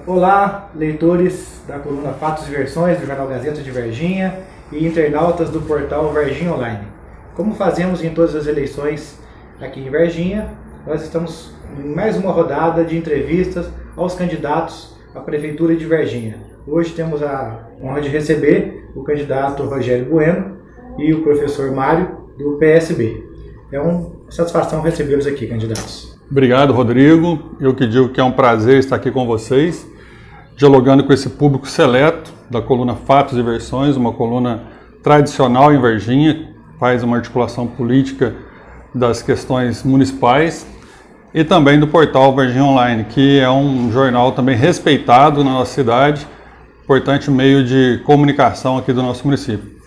Olá, leitores da coluna Fatos e Versões do Jornal Gazeta de Varginha e internautas do portal Varginha Online. Como fazemos em todas as eleições aqui em Varginha, nós estamos em mais uma rodada de entrevistas aos candidatos à Prefeitura de Varginha. Hoje temos a honra de receber o candidato Rogério Bueno e o professor Mário, do PSB. É uma satisfação recebê-los aqui, candidatos. Obrigado, Rodrigo. Eu que digo que é um prazer estar aqui com vocês, dialogando com esse público seleto da coluna Fatos e Versões, uma coluna tradicional em Varginha, faz uma articulação política das questões municipais, e também do portal Varginha Online, que é um jornal também respeitado na nossa cidade, importante meio de comunicação aqui do nosso município.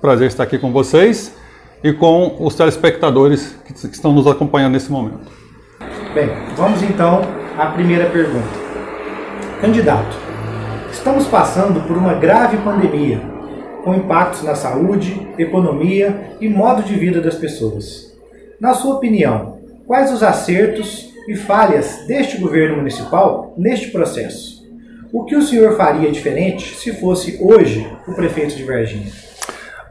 Prazer estar aqui com vocês e com os telespectadores que estão nos acompanhando nesse momento. Bem, vamos então à primeira pergunta. Candidato, estamos passando por uma grave pandemia, com impactos na saúde, economia e modo de vida das pessoas. Na sua opinião, quais os acertos e falhas deste governo municipal neste processo? O que o senhor faria diferente se fosse hoje o prefeito de Varginha?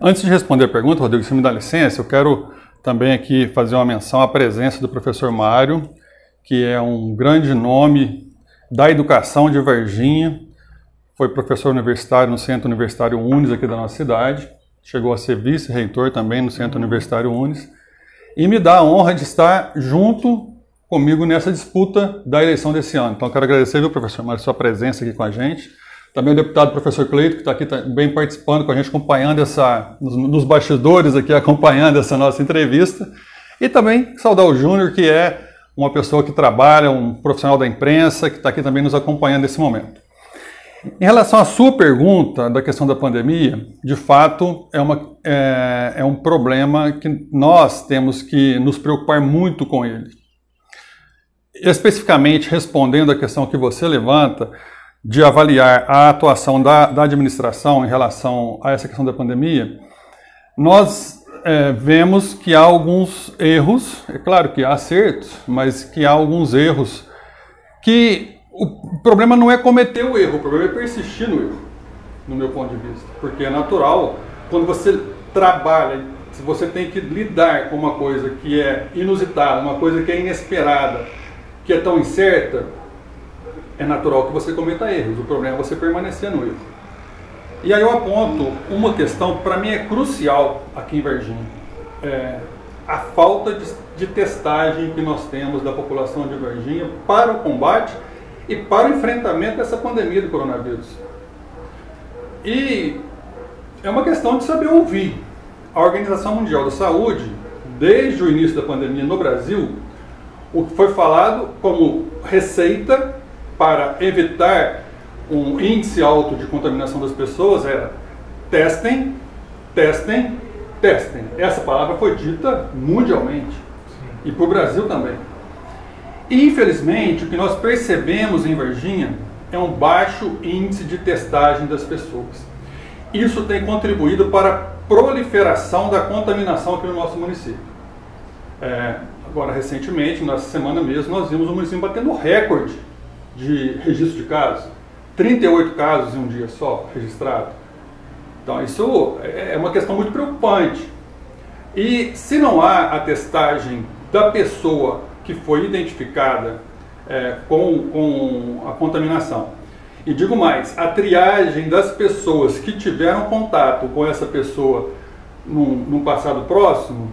Antes de responder a pergunta, Rodrigo, se me dá licença, eu quero também aqui fazer uma menção à presença do professor Mário, que é um grande nome da educação de Varginha, foi professor universitário no Centro Universitário Unis aqui da nossa cidade, chegou a ser vice-reitor também no Centro Universitário Unis, e me dá a honra de estar junto comigo nessa disputa da eleição desse ano. Então, quero agradecer, viu, professor Mário, sua presença aqui com a gente. Também o deputado professor Cleito, que está aqui também participando com a gente, acompanhando nos bastidores aqui, acompanhando essa nossa entrevista. E também saudar o Júnior, que é uma pessoa que trabalha, um profissional da imprensa, que está aqui também nos acompanhando nesse momento. Em relação à sua pergunta da questão da pandemia, de fato é um problema que nós temos que nos preocupar muito com ele. Especificamente, respondendo à questão que você levanta, de avaliar a atuação da administração em relação a essa questão da pandemia, nós vemos que há alguns erros, é claro que há acertos, mas que há alguns erros que o problema não é cometer o erro, o problema é persistir no erro, no meu ponto de vista, porque é natural, quando você trabalha, se você tem que lidar com uma coisa que é inusitada, uma coisa que é inesperada, que é tão incerta, é natural que você cometa erros, o problema é você permanecer no erro. E aí eu aponto uma questão que para mim é crucial aqui em Varginha, a falta de testagem que nós temos da população de Varginha para o combate e para o enfrentamento dessa pandemia do coronavírus. E é uma questão de saber ouvir. A Organização Mundial da Saúde, desde o início da pandemia no Brasil, o que foi falado como receita para evitar um índice alto de contaminação das pessoas era testem, testem, testem. Essa palavra foi dita mundialmente. E para o Brasil também. E, infelizmente, o que nós percebemos em Varginha é um baixo índice de testagem das pessoas. Isso tem contribuído para a proliferação da contaminação aqui no nosso município. Agora, recentemente, nessa semana mesmo, nós vimos o município batendo recorde de registro de casos. 38 casos em um dia só registrado. Então, isso é uma questão muito preocupante. E se não há a testagem da pessoa que foi identificada com a contaminação, e digo mais, a triagem das pessoas que tiveram contato com essa pessoa num passado próximo,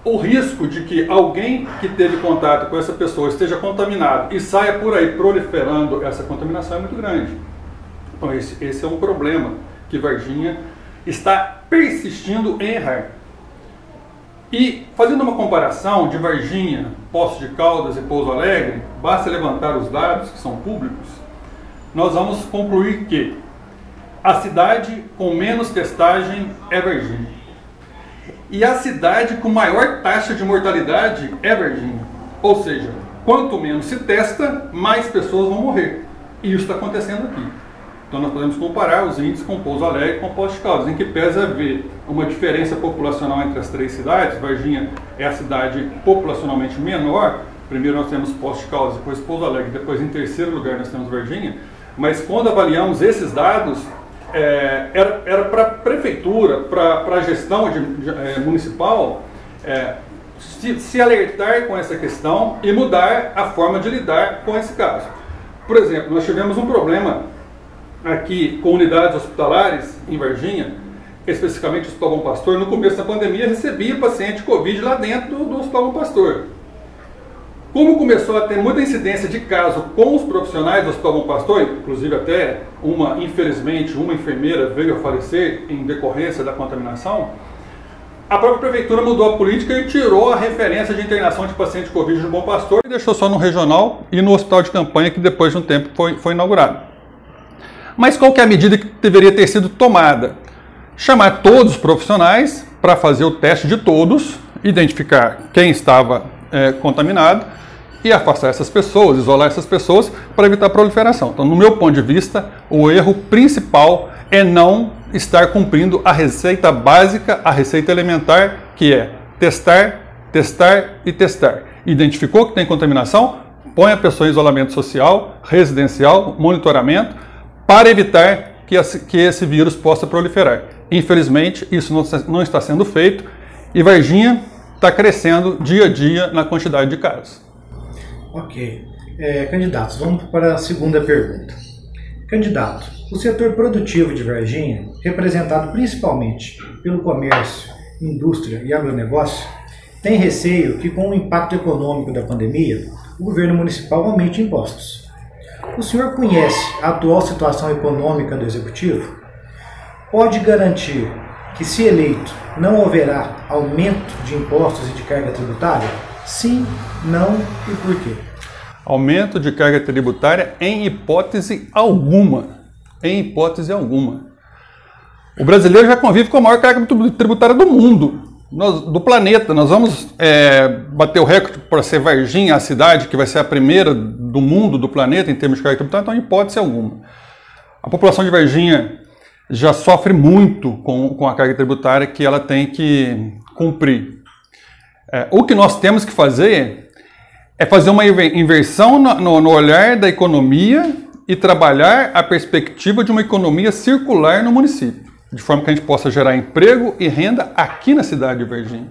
o risco de que alguém que teve contato com essa pessoa esteja contaminado e saia por aí proliferando essa contaminação é muito grande. Então esse é um problema que Varginha está persistindo em errar. E fazendo uma comparação de Varginha, Poços de Caldas e Pouso Alegre, basta levantar os dados que são públicos, nós vamos concluir que a cidade com menos testagem é Varginha. E a cidade com maior taxa de mortalidade é Varginha. Ou seja, quanto menos se testa, mais pessoas vão morrer. E isso está acontecendo aqui. Então nós podemos comparar os índices com Pouso Alegre e com Poços de Caldas, em que pese haver uma diferença populacional entre as três cidades. Varginha é a cidade populacionalmente menor, primeiro nós temos Poços de Caldas, depois Pouso Alegre, depois em terceiro lugar nós temos Varginha, mas quando avaliamos esses dados, era para a prefeitura, para a gestão municipal, se alertar com essa questão e mudar a forma de lidar com esse caso. Por exemplo, nós tivemos um problema aqui com unidades hospitalares em Varginha, especificamente o Hospital Bom Pastor. No começo da pandemia recebia paciente Covid lá dentro do Hospital Bom Pastor. Como começou a ter muita incidência de caso com os profissionais do Hospital Bom Pastor, inclusive até infelizmente, uma enfermeira veio a falecer em decorrência da contaminação, a própria prefeitura mudou a política e tirou a referência de internação de paciente Covid no Bom Pastor e deixou só no regional e no hospital de campanha, que depois de um tempo foi inaugurado. Mas qual que é a medida que deveria ter sido tomada? Chamar todos os profissionais para fazer o teste de todos, identificar quem estava contaminado e afastar essas pessoas, isolar essas pessoas para evitar a proliferação. Então, no meu ponto de vista, o erro principal é não estar cumprindo a receita básica, a receita elementar, que é testar, testar e testar. Identificou que tem contaminação, põe a pessoa em isolamento social, residencial, monitoramento, para evitar que esse vírus possa proliferar. Infelizmente, isso não está sendo feito e Varginha está crescendo dia a dia na quantidade de casos. Ok. Candidatos, vamos para a segunda pergunta. Candidato, o setor produtivo de Varginha, representado principalmente pelo comércio, indústria e agronegócio, tem receio que, com o impacto econômico da pandemia, o governo municipal aumente impostos. O senhor conhece a atual situação econômica do Executivo? Pode garantir que, se eleito, não haverá aumento de impostos e de carga tributária? Sim, não e por quê? Aumento de carga tributária em hipótese alguma. Em hipótese alguma. O brasileiro já convive com a maior carga tributária do mundo, do planeta. Nós vamos bater o recorde para ser Varginha, a cidade que vai ser a primeira do mundo, do planeta, em termos de carga tributária, então em hipótese alguma. A população de Varginha já sofre muito com a carga tributária que ela tem que cumprir. O que nós temos que fazer é fazer uma inversão no olhar da economia e trabalhar a perspectiva de uma economia circular no município, de forma que a gente possa gerar emprego e renda aqui na cidade de Varginha.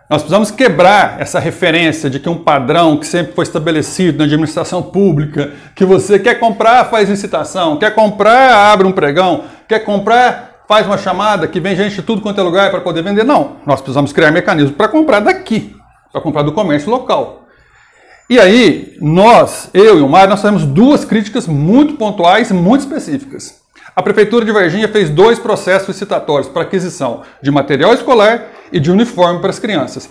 Nós precisamos quebrar essa referência de que um padrão que sempre foi estabelecido na administração pública, que você quer comprar, faz licitação, quer comprar, abre um pregão, quer comprar, faz uma chamada, que vem gente de tudo quanto é lugar para poder vender. Não, nós precisamos criar mecanismos para comprar daqui, para comprar do comércio local. E aí, eu e o Mário, nós temos duas críticas muito pontuais e muito específicas. A Prefeitura de Varginha fez 2 processos licitatórios para aquisição de material escolar e de uniforme para as crianças.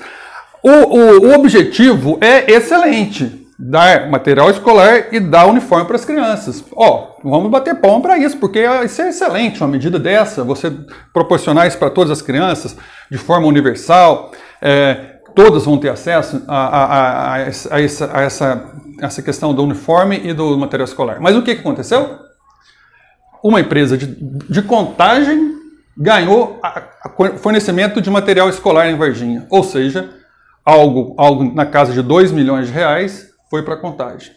O objetivo é excelente, dar material escolar e dar uniforme para as crianças. Vamos bater palma para isso, porque isso é excelente, uma medida dessa, você proporcionar isso para todas as crianças de forma universal, todas vão ter acesso a essa questão do uniforme e do material escolar. Mas o que aconteceu? Uma empresa de Contagem ganhou fornecimento de material escolar em Varginha, ou seja, algo na casa de R$2 milhões foi para Contagem,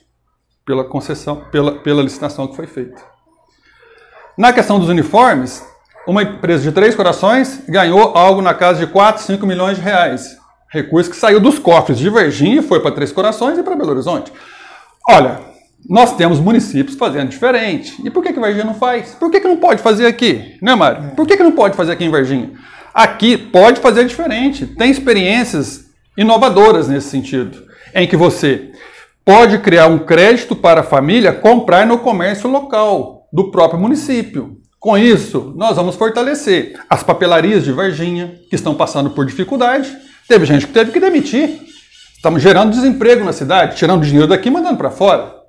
pela concessão, pela licitação que foi feita. Na questão dos uniformes, uma empresa de Três Corações ganhou algo na casa de R$4, 5 milhões, recurso que saiu dos cofres de Varginha e foi para Três Corações e para Belo Horizonte. Olha, nós temos municípios fazendo diferente. E por que Varginha não faz? Por que não pode fazer aqui? Né, Mário? Por que não pode fazer aqui em Varginha? Aqui pode fazer diferente. Tem experiências inovadoras nesse sentido, em que você pode criar um crédito para a família comprar no comércio local do próprio município. Com isso, nós vamos fortalecer as papelarias de Varginha, que estão passando por dificuldade. Teve gente que teve que demitir. Estamos gerando desemprego na cidade, tirando dinheiro daqui e mandando para fora.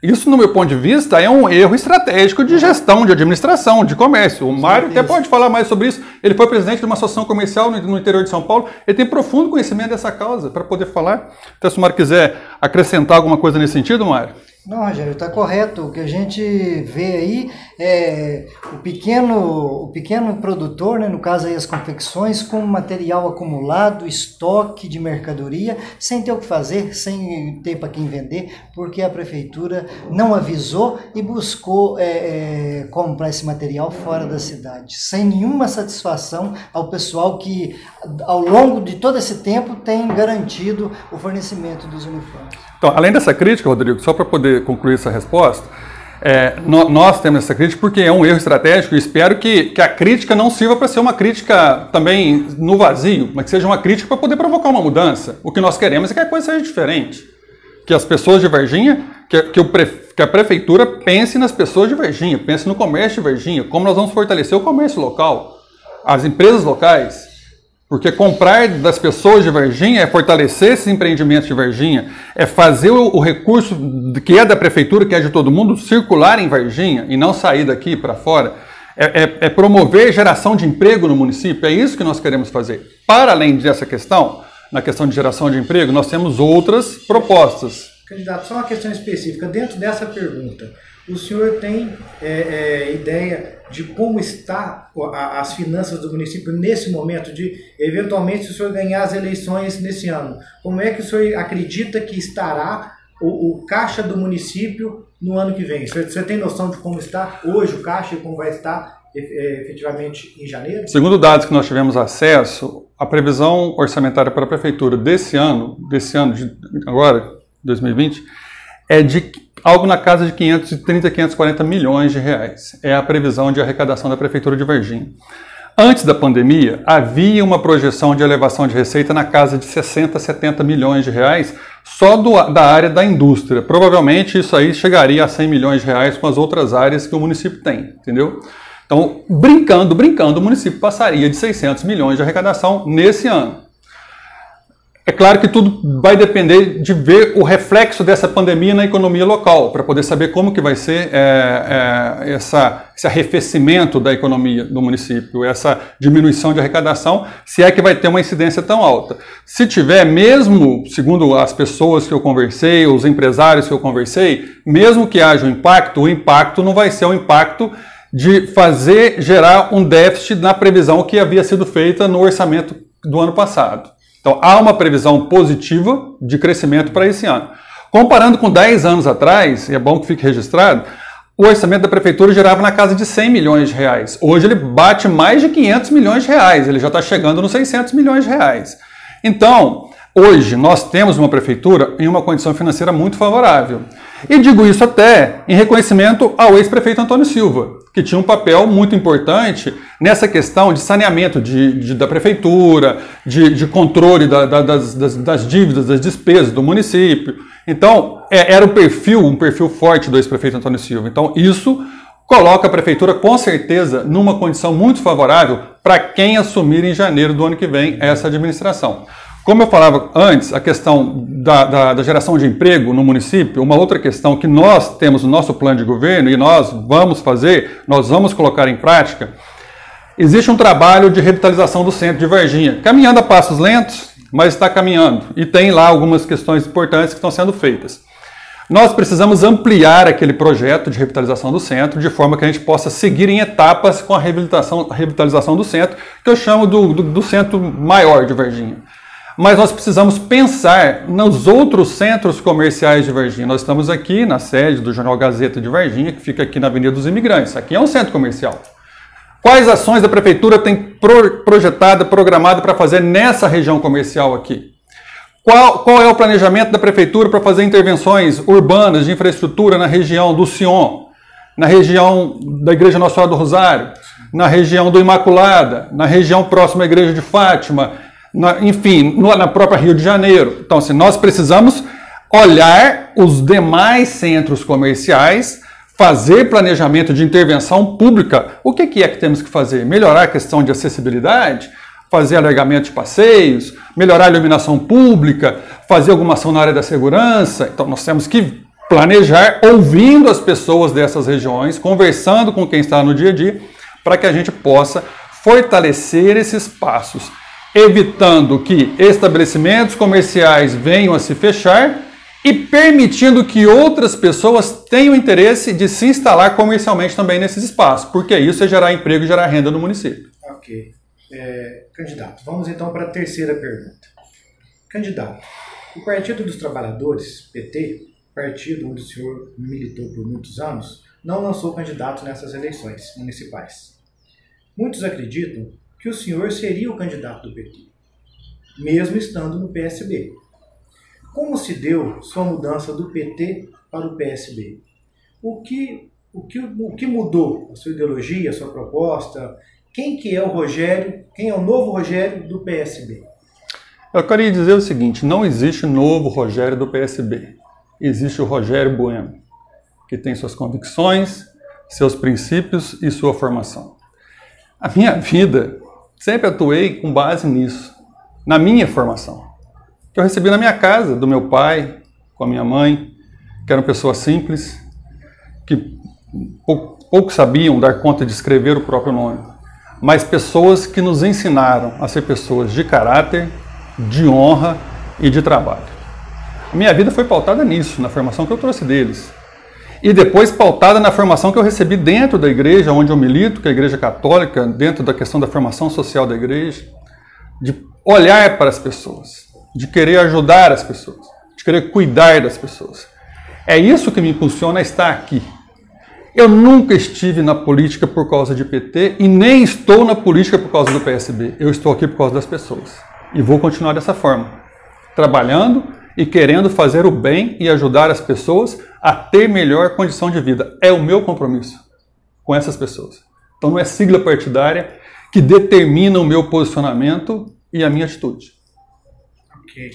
Isso, no meu ponto de vista, é um erro estratégico de gestão, de administração, de comércio. O Mário até pode falar mais sobre isso. Ele foi presidente de uma associação comercial no interior de São Paulo. Ele tem profundo conhecimento dessa causa para poder falar. Então, se o Mário quiser acrescentar alguma coisa nesse sentido, Mário. Não, Rogério, está correto. O que a gente vê aí é o pequeno produtor, né, no caso aí as confecções, com material acumulado, estoque de mercadoria, sem ter o que fazer, sem ter para quem vender, porque a prefeitura não avisou e buscou comprar esse material fora da cidade, sem nenhuma satisfação ao pessoal que, ao longo de todo esse tempo, tem garantido o fornecimento dos uniformes. Então, além dessa crítica, Rodrigo, só para poder concluir essa resposta, nós temos essa crítica porque é um erro estratégico e espero que a crítica não sirva para ser uma crítica também no vazio, mas que seja uma crítica para poder provocar uma mudança. O que nós queremos é que a coisa seja diferente. Que as pessoas de Varginha, que a prefeitura pense nas pessoas de Varginha, pense no comércio de Varginha, como nós vamos fortalecer o comércio local, as empresas locais. Porque comprar das pessoas de Varginha é fortalecer esses empreendimentos de Varginha, é fazer o recurso que é da prefeitura, que é de todo mundo, circular em Varginha e não sair daqui para fora. É promover geração de emprego no município, é isso que nós queremos fazer. Para além dessa questão, na questão de geração de emprego, nós temos outras propostas. Candidato, só uma questão específica. Dentro dessa pergunta, o senhor tem ideia de como está as finanças do município nesse momento, de eventualmente se o senhor ganhar as eleições nesse ano, como é que o senhor acredita que estará o caixa do município no ano que vem? O senhor tem noção de como está hoje o caixa e como vai estar efetivamente em janeiro? Segundo dados que nós tivemos acesso, a previsão orçamentária para a prefeitura desse ano de agora, 2020, é de algo na casa de 530, 540 milhões de reais. É a previsão de arrecadação da Prefeitura de Varginha. Antes da pandemia, havia uma projeção de elevação de receita na casa de 60, 70 milhões de reais só da área da indústria. Provavelmente isso aí chegaria a 100 milhões de reais com as outras áreas que o município tem, entendeu? Então, brincando, o município passaria de 600 milhões de arrecadação nesse ano. É claro que tudo vai depender de ver o reflexo dessa pandemia na economia local, para poder saber como que vai ser esse arrefecimento da economia do município, essa diminuição de arrecadação, se é que vai ter uma incidência tão alta. Se tiver, mesmo, segundo as pessoas que eu conversei, os empresários que eu conversei, mesmo que haja um impacto, o impacto não vai ser um impacto de gerar um déficit na previsão que havia sido feita no orçamento do ano passado. Então, há uma previsão positiva de crescimento para esse ano. Comparando com 10 anos atrás, e é bom que fique registrado, o orçamento da prefeitura girava na casa de 100 milhões de reais. Hoje ele bate mais de 500 milhões de reais, ele já está chegando nos 600 milhões de reais. Então, hoje nós temos uma prefeitura em uma condição financeira muito favorável. E digo isso até em reconhecimento ao ex-prefeito Antônio Silva, que tinha um papel muito importante nessa questão de saneamento da prefeitura, de controle das dívidas, das despesas do município. Então, era um perfil forte do ex-prefeito Antônio Silva. Então, isso coloca a prefeitura, com certeza, numa condição muito favorável para quem assumir em janeiro do ano que vem essa administração. Como eu falava antes, a questão da geração de emprego no município, uma outra questão que nós temos no nosso plano de governo e nós vamos colocar em prática, existe um trabalho de revitalização do centro de Varginha, caminhando a passos lentos, mas está caminhando, e tem lá algumas questões importantes que estão sendo feitas. Nós precisamos ampliar aquele projeto de revitalização do centro, de forma que a gente possa seguir em etapas com a revitalização do centro, que eu chamo do centro maior de Varginha. Mas nós precisamos pensar nos outros centros comerciais de Varginha. Nós estamos aqui na sede do Jornal Gazeta de Varginha, que fica aqui na Avenida dos Imigrantes. Aqui é um centro comercial. Quais ações a prefeitura tem projetada, programada para fazer nessa região comercial aqui? Qual é o planejamento da prefeitura para fazer intervenções urbanas de infraestrutura na região do Sion, na região da Igreja Nossa Senhora do Rosário, na região do Imaculada, na região próxima à Igreja de Fátima, enfim, na própria Rio de Janeiro. Então, assim, nós precisamos olhar os demais centros comerciais, fazer planejamento de intervenção pública. O que é que temos que fazer? Melhorar a questão de acessibilidade, fazer alargamento de passeios, melhorar a iluminação pública, fazer alguma ação na área da segurança. Então, nós temos que planejar ouvindo as pessoas dessas regiões, conversando com quem está no dia a dia, para que a gente possa fortalecer esses passos, evitando que estabelecimentos comerciais venham a se fechar e permitindo que outras pessoas tenham interesse de se instalar comercialmente também nesses espaços, porque isso é gerar emprego e gerar renda no município. Ok. Candidato, vamos então para a terceira pergunta. Candidato, o Partido dos Trabalhadores, PT, partido onde o senhor militou por muitos anos, não lançou candidato nessas eleições municipais. Muitos acreditam que o senhor seria o candidato do PT, mesmo estando no PSB. Como se deu sua mudança do PT para o PSB? O que mudou a sua ideologia, a sua proposta? Quem que é o Rogério? Quem é o novo Rogério do PSB? Eu queria dizer o seguinte, não existe novo Rogério do PSB. Existe o Rogério Bueno, que tem suas convicções, seus princípios e sua formação. A minha vida, sempre atuei com base nisso, na minha formação, que eu recebi na minha casa, do meu pai, com a minha mãe, que eram pessoas simples, que pouco sabiam dar conta de escrever o próprio nome, mas pessoas que nos ensinaram a ser pessoas de caráter, de honra e de trabalho. A minha vida foi pautada nisso, na formação que eu trouxe deles. E depois pautada na formação que eu recebi dentro da igreja, onde eu milito, que é a Igreja Católica, dentro da questão da formação social da igreja, de olhar para as pessoas, de querer ajudar as pessoas, de querer cuidar das pessoas. É isso que me impulsiona a estar aqui. Eu nunca estive na política por causa de PT e nem estou na política por causa do PSB. Eu estou aqui por causa das pessoas. E vou continuar dessa forma, trabalhando e querendo fazer o bem e ajudar as pessoas a ter melhor condição de vida. É o meu compromisso com essas pessoas. Então não é sigla partidária que determina o meu posicionamento e a minha atitude. Ok.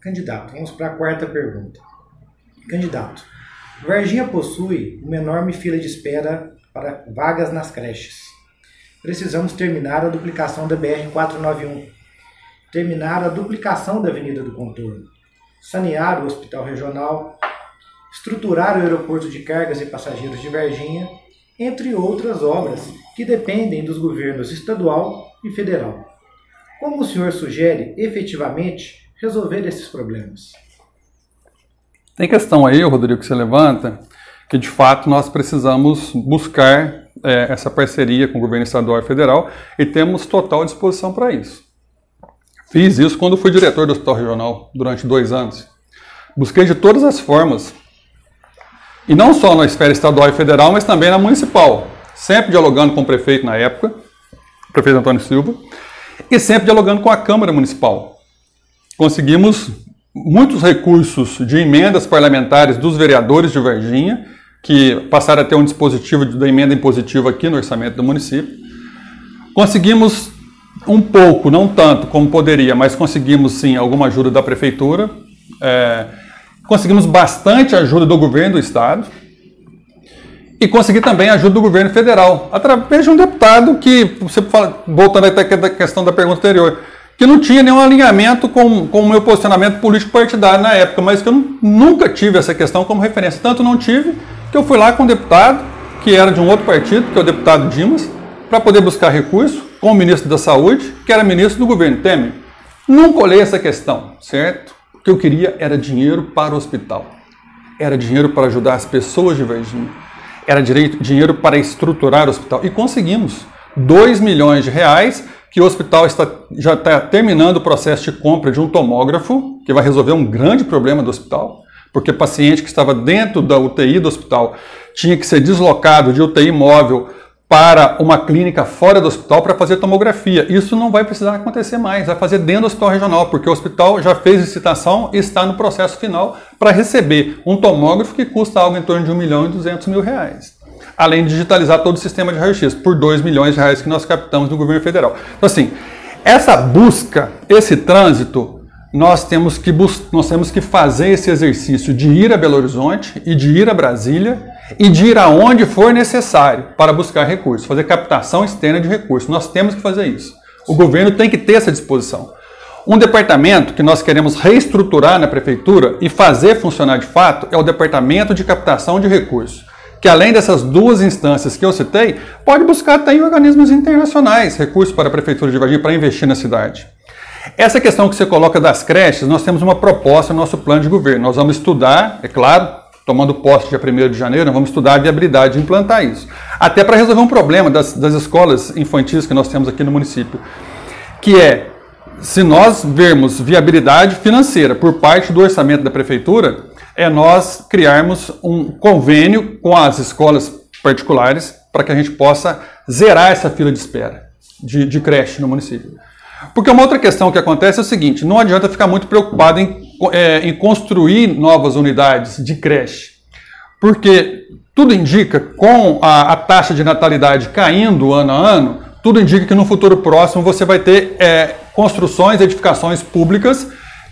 Candidato, vamos para a quarta pergunta. Candidato, Varginha possui uma enorme fila de espera para vagas nas creches. Precisamos terminar a duplicação da BR-491, terminar a duplicação da Avenida do Contorno, sanear o Hospital Regional, estruturar o aeroporto de cargas e passageiros de Varginha, entre outras obras que dependem dos governos estadual e federal. Como o senhor sugere, efetivamente, resolver esses problemas? Tem questão aí, Rodrigo, que você levanta, que de fato nós precisamos buscar essa parceria com o governo estadual e federal e temos total disposição para isso. Fiz isso quando fui diretor do Hospital Regional durante 2 anos. Busquei de todas as formas, e não só na esfera estadual e federal, mas também na municipal, sempre dialogando com o prefeito na época, o prefeito Antônio Silva, e sempre dialogando com a Câmara Municipal. Conseguimos muitos recursos de emendas parlamentares dos vereadores de Varginha, que passaram a ter um dispositivo da emenda impositiva aqui no orçamento do município. Conseguimos um pouco, não tanto como poderia, mas conseguimos sim alguma ajuda da prefeitura. Conseguimos bastante ajuda do governo do estado. E consegui também a ajuda do governo federal, através de um deputado que, você fala, voltando até a questão da pergunta anterior, que não tinha nenhum alinhamento com o meu posicionamento político partidário na época, mas que eu nunca tive essa questão como referência. Tanto não tive, que eu fui lá com um deputado, que era de um outro partido, que é o deputado Dimas, para poder buscar recurso, com o ministro da Saúde, que era ministro do governo Temer. Nunca olhei essa questão, certo? O que eu queria era dinheiro para o hospital. Era dinheiro para ajudar as pessoas de Varginha. Era dinheiro para estruturar o hospital. E conseguimos. 2 milhões de reais, que o hospital já está terminando o processo de compra de um tomógrafo, que vai resolver um grande problema do hospital, porque paciente que estava dentro da UTI do hospital tinha que ser deslocado de UTI móvel para uma clínica fora do hospital para fazer tomografia. Isso não vai precisar acontecer mais, vai fazer dentro do hospital regional, porque o hospital já fez licitação e está no processo final para receber um tomógrafo que custa algo em torno de R$1.200.000. Além de digitalizar todo o sistema de raio-x por R$2 milhões que nós captamos do governo federal. Então assim, essa busca, esse trânsito, nós temos que fazer esse exercício de ir a Belo Horizonte e de ir a Brasília e de ir aonde for necessário para buscar recursos, fazer captação externa de recursos. Nós temos que fazer isso. O governo tem que ter essa disposição. Um departamento que nós queremos reestruturar na prefeitura e fazer funcionar de fato é o departamento de captação de recursos, que além dessas 2 instâncias que eu citei, pode buscar até em organismos internacionais recursos para a prefeitura de Varginha para investir na cidade. Essa questão que você coloca das creches, nós temos uma proposta no nosso plano de governo. Nós vamos estudar, é claro, tomando posse dia 1º de janeiro, nós vamos estudar a viabilidade de implantar isso. Até para resolver um problema das escolas infantis que nós temos aqui no município, que é, se nós vermos viabilidade financeira por parte do orçamento da prefeitura, é nós criarmos um convênio com as escolas particulares para que a gente possa zerar essa fila de espera de creche no município. Porque uma outra questão que acontece é o seguinte, não adianta ficar muito preocupado em construir novas unidades de creche, porque tudo indica, com a taxa de natalidade caindo ano a ano, tudo indica que no futuro próximo você vai ter construções, edificações públicas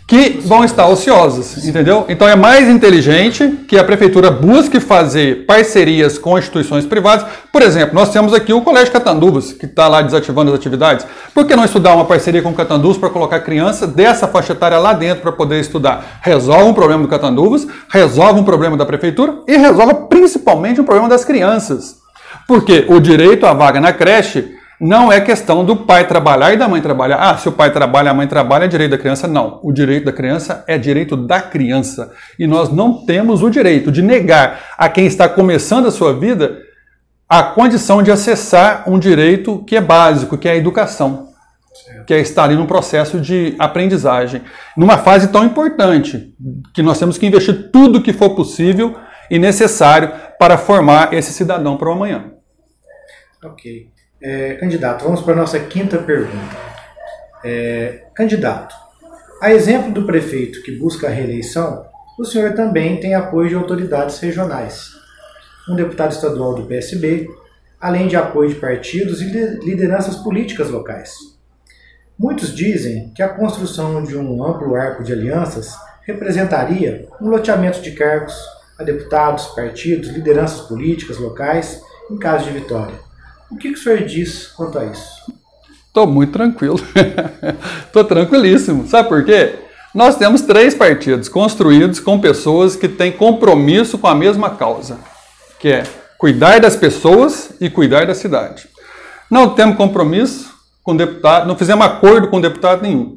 que vão estar ociosas, entendeu? Então é mais inteligente que a prefeitura busque fazer parcerias com instituições privadas. Por exemplo, nós temos aqui o Colégio Catanduvas, que está lá desativando as atividades. Por que não estudar uma parceria com o Catanduvas para colocar criança dessa faixa etária lá dentro para poder estudar? Resolve um problema do Catanduvas, resolve um problema da prefeitura e resolve principalmente um problema das crianças. Porque o direito à vaga na creche não é questão do pai trabalhar e da mãe trabalhar. Ah, se o pai trabalha, a mãe trabalha, é direito da criança. Não. O direito da criança é direito da criança. E nós não temos o direito de negar a quem está começando a sua vida a condição de acessar um direito que é básico, que é a educação. Que é estar ali num processo de aprendizagem. Numa fase tão importante, que nós temos que investir tudo que for possível e necessário para formar esse cidadão para o amanhã. Ok. Candidato, vamos para a nossa quinta pergunta. Candidato, a exemplo do prefeito que busca a reeleição, o senhor também tem apoio de autoridades regionais. Um deputado estadual do PSB, além de apoio de partidos e lideranças políticas locais. Muitos dizem que a construção de um amplo arco de alianças representaria um loteamento de cargos a deputados, partidos, lideranças políticas locais em caso de vitória. O que o senhor diz quanto a isso? Estou muito tranquilo. Estou tranquilíssimo. Sabe por quê? Nós temos 3 partidos construídos com pessoas que têm compromisso com a mesma causa, que é cuidar das pessoas e cuidar da cidade. Não temos compromisso com deputado, não fizemos acordo com deputado nenhum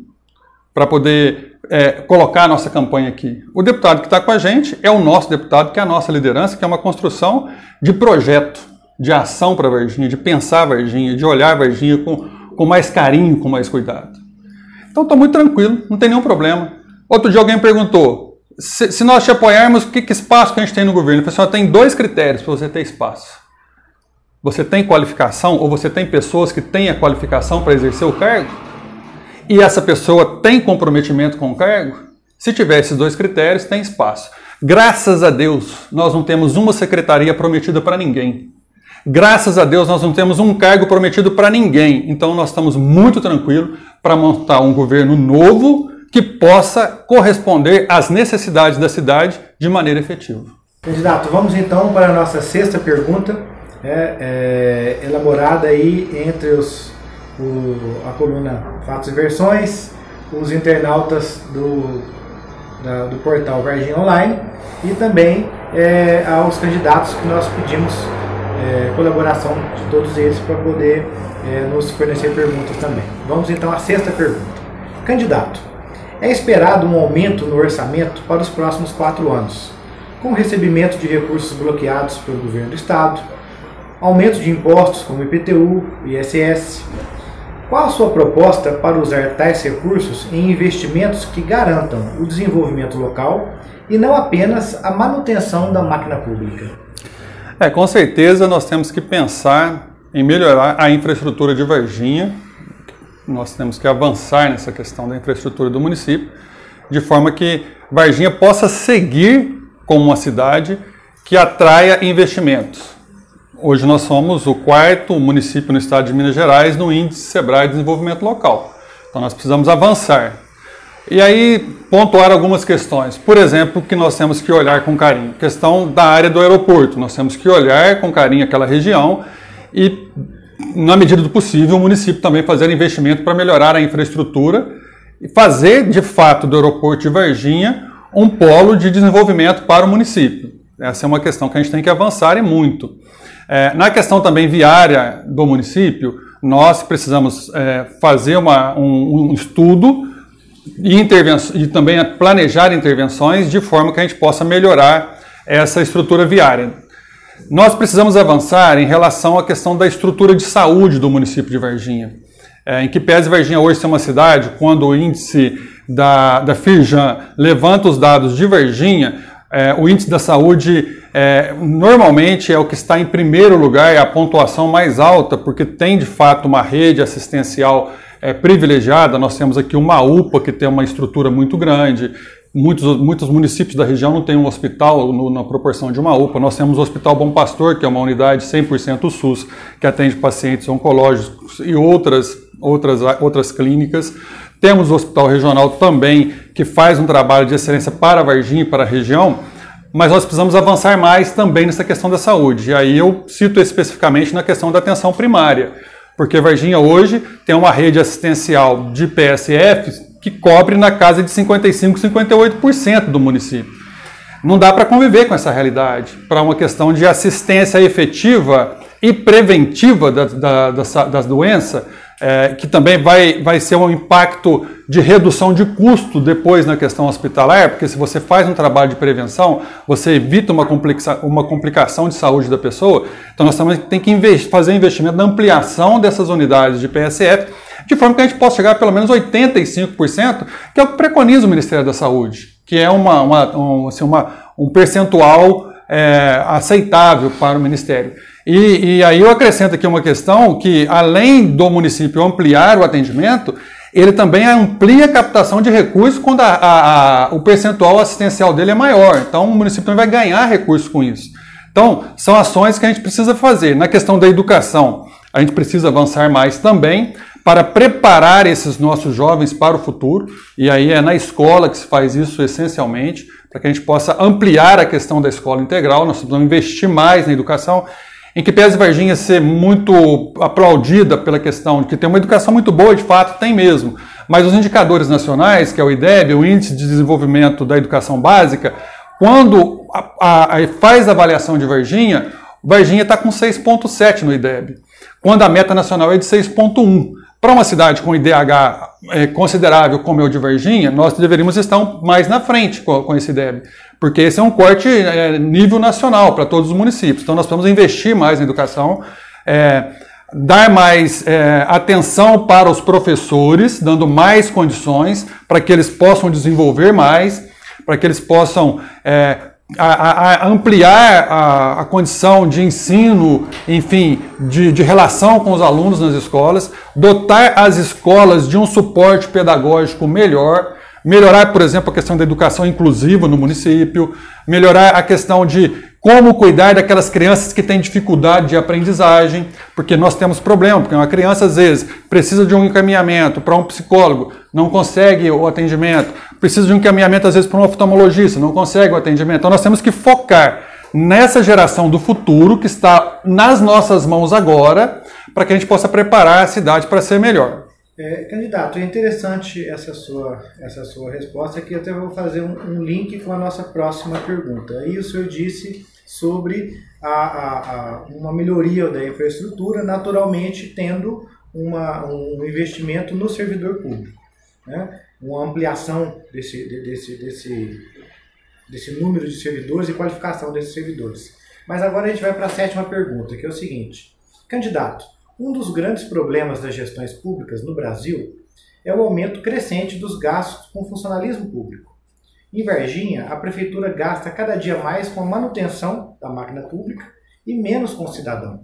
para poder colocar a nossa campanha aqui. O deputado que está com a gente é o nosso deputado, que é a nossa liderança, que é uma construção de projeto, de ação para Varginha, de pensar Varginha, de olhar Varginha com mais carinho, com mais cuidado. Então estou muito tranquilo, não tem nenhum problema. Outro dia alguém perguntou, se nós te apoiarmos, que espaço que a gente tem no governo? Eu falei, tem 2 critérios para você ter espaço. Você tem qualificação, ou você tem pessoas que têm a qualificação para exercer o cargo? E essa pessoa tem comprometimento com o cargo? Se tiver esses 2 critérios, tem espaço. Graças a Deus, nós não temos uma secretaria prometida para ninguém. Graças a Deus, nós não temos um cargo prometido para ninguém. Então, nós estamos muito tranquilos para montar um governo novo que possa corresponder às necessidades da cidade de maneira efetiva. Candidato, vamos então para a nossa 6ª pergunta, elaborada aí entre a coluna Fatos e Versões, os internautas do portal Varginha Online e também aos candidatos que nós pedimos colaboração de todos eles para poder nos fornecer perguntas também. Vamos então à 6ª pergunta. Candidato, é esperado um aumento no orçamento para os próximos 4 anos, com o recebimento de recursos bloqueados pelo governo do estado, aumento de impostos como IPTU, ISS. Qual a sua proposta para usar tais recursos em investimentos que garantam o desenvolvimento local e não apenas a manutenção da máquina pública? Com certeza nós temos que pensar em melhorar a infraestrutura de Varginha. Nós temos que avançar nessa questão da infraestrutura do município, de forma que Varginha possa seguir como uma cidade que atraia investimentos. Hoje nós somos o 4º município no estado de Minas Gerais no índice Sebrae de Desenvolvimento Local. Então nós precisamos avançar. E aí pontuar algumas questões. Por exemplo, que nós temos que olhar com carinho. Questão da área do aeroporto. Nós temos que olhar com carinho aquela região e, na medida do possível, o município também fazer investimento para melhorar a infraestrutura e fazer, de fato, do aeroporto de Varginha um polo de desenvolvimento para o município. Essa é uma questão que a gente tem que avançar e muito. Na questão também viária do município, nós precisamos fazer um estudo e também planejar intervenções de forma que a gente possa melhorar essa estrutura viária. Nós precisamos avançar em relação à questão da estrutura de saúde do município de Varginha. Em que pese Varginha hoje ser uma cidade, quando o índice da Firjan levanta os dados de Varginha, o índice da saúde normalmente é o que está em primeiro lugar, é a pontuação mais alta, porque tem de fato uma rede assistencial privilegiada. Nós temos aqui uma UPA que tem uma estrutura muito grande. Muitos municípios da região não têm um hospital na proporção de uma UPA. Nós temos o Hospital Bom Pastor, que é uma unidade 100% SUS, que atende pacientes oncológicos e outras clínicas. Temos o Hospital Regional também, que faz um trabalho de excelência para Varginha e para a região, mas nós precisamos avançar mais também nessa questão da saúde. E aí eu cito especificamente na questão da atenção primária, porque Varginha hoje tem uma rede assistencial de PSF que cobre na casa de 55%, 58% do município. Não dá para conviver com essa realidade, para uma questão de assistência efetiva e preventiva das doenças, que também vai ser um impacto de redução de custo depois na questão hospitalar, porque se você faz um trabalho de prevenção, você evita uma complicação de saúde da pessoa. Então nós também temos que fazer investimento na ampliação dessas unidades de PSF, de forma que a gente possa chegar a pelo menos 85%, que é o que preconiza o Ministério da Saúde, que é um percentual aceitável para o Ministério. E aí eu acrescento aqui uma questão que, além do município ampliar o atendimento, ele também amplia a captação de recursos quando o percentual assistencial dele é maior. Então o município também vai ganhar recursos com isso. Então são ações que a gente precisa fazer. Na questão da educação, a gente precisa avançar mais também para preparar esses nossos jovens para o futuro, e aí é na escola que se faz isso essencialmente, para que a gente possa ampliar a questão da escola integral. Nós precisamos investir mais na educação, em que pese Varginha ser muito aplaudida pela questão de que tem uma educação muito boa, de fato tem mesmo, mas os indicadores nacionais, que é o IDEB, o Índice de Desenvolvimento da Educação Básica, quando faz a avaliação de Varginha está com 6,7 no IDEB, quando a meta nacional é de 6,1. Para uma cidade com IDH considerável como é o de Varginha, nós deveríamos estar mais na frente com esse IDEB, porque esse é um corte nível nacional para todos os municípios. Então nós precisamos investir mais na educação, dar mais atenção para os professores, dando mais condições para que eles possam desenvolver mais, para que eles possam ampliar a condição de ensino, enfim, de relação com os alunos nas escolas, dotar as escolas de um suporte pedagógico melhorar, por exemplo, a questão da educação inclusiva no município, melhorar a questão de como cuidar daquelas crianças que têm dificuldade de aprendizagem, porque nós temos problema, porque uma criança às vezes precisa de um encaminhamento para um psicólogo, não consegue o atendimento, precisa de um encaminhamento às vezes para um oftalmologista, não consegue o atendimento. Então nós temos que focar nessa geração do futuro que está nas nossas mãos agora, para que a gente possa preparar a cidade para ser melhor. Candidato, é interessante essa sua resposta, que eu até vou fazer um link com a nossa próxima pergunta. Aí o senhor disse sobre uma melhoria da infraestrutura, naturalmente tendo um investimento no servidor público, né? Uma ampliação desse número de servidores e qualificação desses servidores. Mas agora a gente vai para a sétima pergunta, que é o seguinte. Candidato, um dos grandes problemas das gestões públicas no Brasil é o aumento crescente dos gastos com funcionalismo público. Em Varginha, a prefeitura gasta cada dia mais com a manutenção da máquina pública e menos com o cidadão.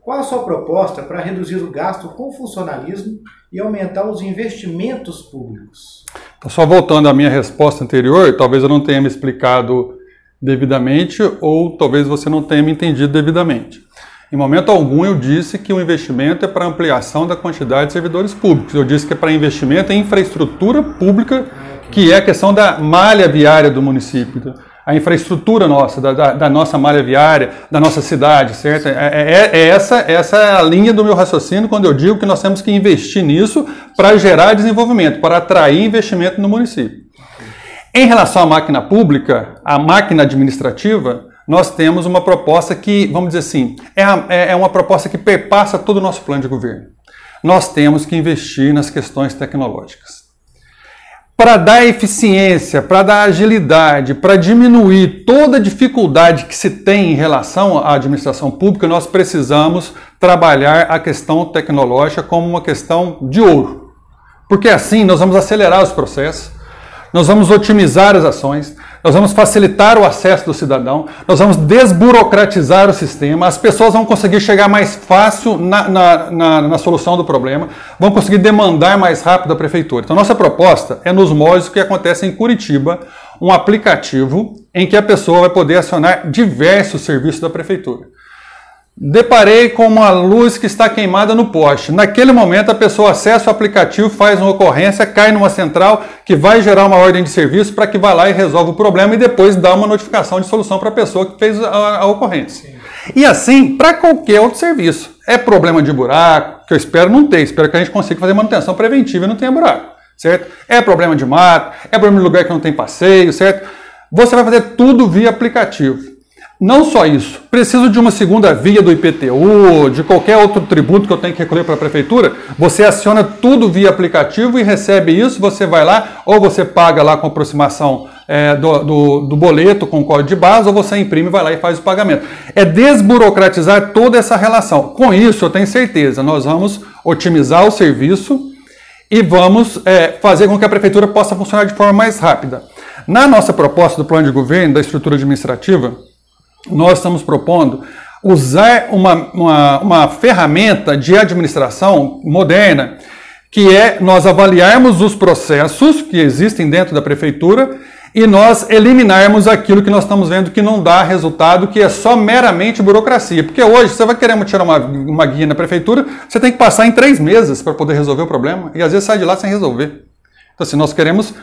Qual a sua proposta para reduzir o gasto com funcionalismo e aumentar os investimentos públicos? Só voltando à minha resposta anterior, talvez eu não tenha me explicado devidamente ou talvez você não tenha me entendido devidamente. Em momento algum eu disse que o investimento é para ampliação da quantidade de servidores públicos. Eu disse que é para investimento em infraestrutura pública, que é a questão da malha viária do município. A infraestrutura nossa, da nossa malha viária, da nossa cidade, certo? Essa é a linha do meu raciocínio quando eu digo que nós temos que investir nisso para gerar desenvolvimento, para atrair investimento no município. Em relação à máquina pública, à máquina administrativa, nós temos uma proposta que, vamos dizer assim, é uma proposta que perpassa todo o nosso plano de governo. nós temos que investir nas questões tecnológicas. Para dar eficiência, para dar agilidade, para diminuir toda a dificuldade que se tem em relação à administração pública, nós precisamos trabalhar a questão tecnológica como uma questão de ouro. Porque assim nós vamos acelerar os processos, nós vamos otimizar as ações, nós vamos facilitar o acesso do cidadão, nós vamos desburocratizar o sistema, as pessoas vão conseguir chegar mais fácil na solução do problema, vão conseguir demandar mais rápido a prefeitura. Então, nossa proposta é nos moldes do que acontece em Curitiba, um aplicativo em que a pessoa vai poder acionar diversos serviços da prefeitura. Deparei com uma luz que está queimada no poste. Naquele momento a pessoa acessa o aplicativo, faz uma ocorrência, cai numa central que vai gerar uma ordem de serviço para que vá lá e resolva o problema e depois dá uma notificação de solução para a pessoa que fez a ocorrência. Sim. E assim, para qualquer outro serviço. É problema de buraco, que eu espero não ter, espero que a gente consiga fazer manutenção preventiva e não tenha buraco, certo? É problema de mato, é problema de lugar que não tem passeio, certo? Você vai fazer tudo via aplicativo. Não só isso, preciso de uma segunda via do IPTU, de qualquer outro tributo que eu tenho que recolher para a prefeitura, você aciona tudo via aplicativo e recebe isso, você vai lá, ou você paga lá com aproximação do boleto com código de base, ou você imprime, vai lá e faz o pagamento. É desburocratizar toda essa relação. Com isso, eu tenho certeza, nós vamos otimizar o serviço e vamos fazer com que a prefeitura possa funcionar de forma mais rápida. Na nossa proposta do plano de governo, da estrutura administrativa, nós estamos propondo usar uma ferramenta de administração moderna, que é nós avaliarmos os processos que existem dentro da prefeitura e nós eliminarmos aquilo que nós estamos vendo que não dá resultado, que é só meramente burocracia. Porque hoje, você vai querer tirar uma guia na prefeitura, você tem que passar em 3 meses para poder resolver o problema, e às vezes sai de lá sem resolver. Então, assim, nós queremos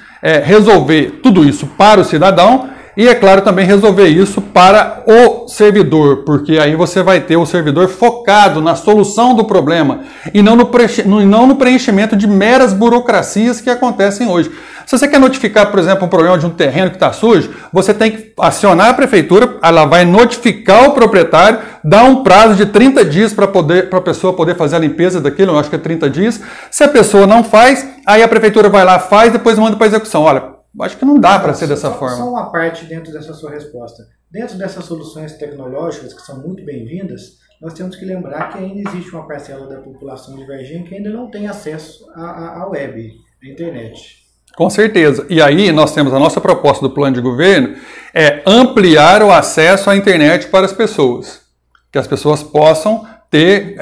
resolver tudo isso para o cidadão, e, é claro, também resolver isso para o servidor, porque aí você vai ter o servidor focado na solução do problema e não no preenchimento de meras burocracias que acontecem hoje. Se você quer notificar, por exemplo, um problema de um terreno que está sujo, você tem que acionar a prefeitura, ela vai notificar o proprietário, dar um prazo de 30 dias para a pessoa poder fazer a limpeza daquilo, eu acho que é 30 dias. Se a pessoa não faz, aí a prefeitura vai lá, faz, depois manda para execução. Olha, acho que não dá para ser dessa forma. Só uma parte dentro dessa sua resposta. Dentro dessas soluções tecnológicas, que são muito bem-vindas, nós temos que lembrar que ainda existe uma parcela da população de Varginha que ainda não tem acesso à web, à internet. Com certeza. E aí nós temos a nossa proposta do plano de governo, é ampliar o acesso à internet para as pessoas. Que as pessoas possam ter